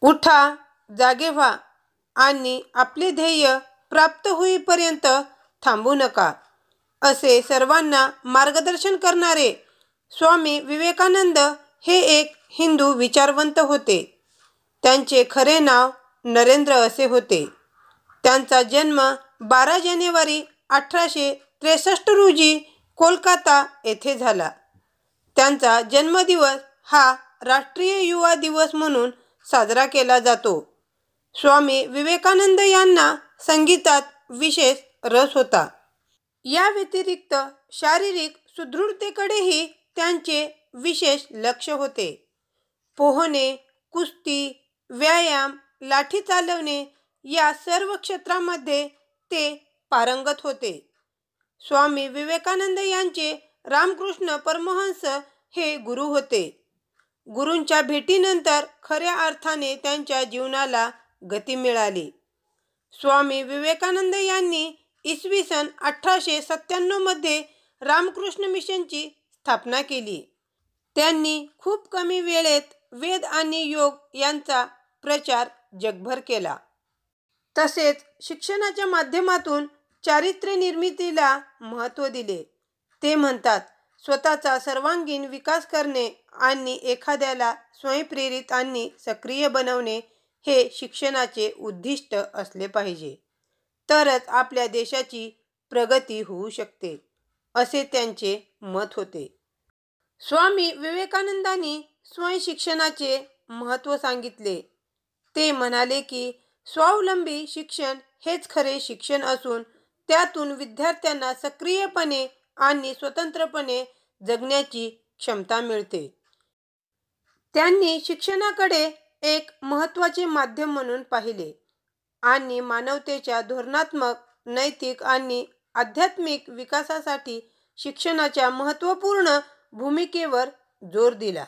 उठा, जागे व्हा आणि आपले ध्येय प्राप्त होईपर्यंत थांबू नका, असे सर्वांना मार्गदर्शन करणारे स्वामी विवेकानंद हे एक हिंदू विचारवंत होते. त्यांचे खरे नाव नरेंद्र असे होते. त्यांचा जन्म 12 जानेवारी 1863 रोजी कोलकाता येथे झाला. त्यांचा जन्मदिवस हा राष्ट्रीय युवा दिवस म्हणून साजरा केला जातो. स्वामी विवेकानंद यांना संगीतात विशेष रस होता. या व्यतिरिक्त शारीरिक सुदृढतेकडेही त्यांचे विशेष लक्ष होते. पोहणे, कुस्ती, व्यायाम, लाठी चालवणे या सर्व क्षेत्रांमध्ये ते पारंगत होते. स्वामी विवेकानंद यांचे रामकृष्ण परमहंस हे गुरु होते. गुरूंच्या भेटीनंतर खऱ्या अर्थाने त्यांच्या जीवनाला गती मिळाली. स्वामी विवेकानंद यांनी इसवी सन 1897 मध्ये रामकृष्ण मिशनची स्थापना केली. त्यांनी खूप कमी वेळेत वेद आणि योग यांचा प्रचार जगभर केला. तसेच शिक्षणाच्या माध्यमातून चारित्र्य निर्मितीला महत्त्व दिले. ते म्हणतात, स्वतःचा सर्वांगीण विकास करणे आणि एखाद्याला स्वयंप्रेरित आणि सक्रिय बनवणे हे शिक्षणाचे उद्दिष्ट असले पाहिजे. तरच आपल्या देशाची प्रगती होऊ शकते, असे त्यांचे मत होते. स्वामी विवेकानंदांनी स्वयंशिक्षणाचे महत्त्व सांगितले. ते म्हणाले की स्वावलंबी शिक्षण हेच खरे शिक्षण असून त्यातून विद्यार्थ्यांना सक्रियपणे आणि स्वतंत्रपणे जगण्याची क्षमता मिळते. त्यांनी शिक्षणाकडे एक महत्त्वाचे माध्यम म्हणून पाहिले आणि मानवतेच्या धोरणात्मक, नैतिक आणि आध्यात्मिक विकासासाठी शिक्षणाच्या महत्त्वपूर्ण भूमिकेवर जोर दिला.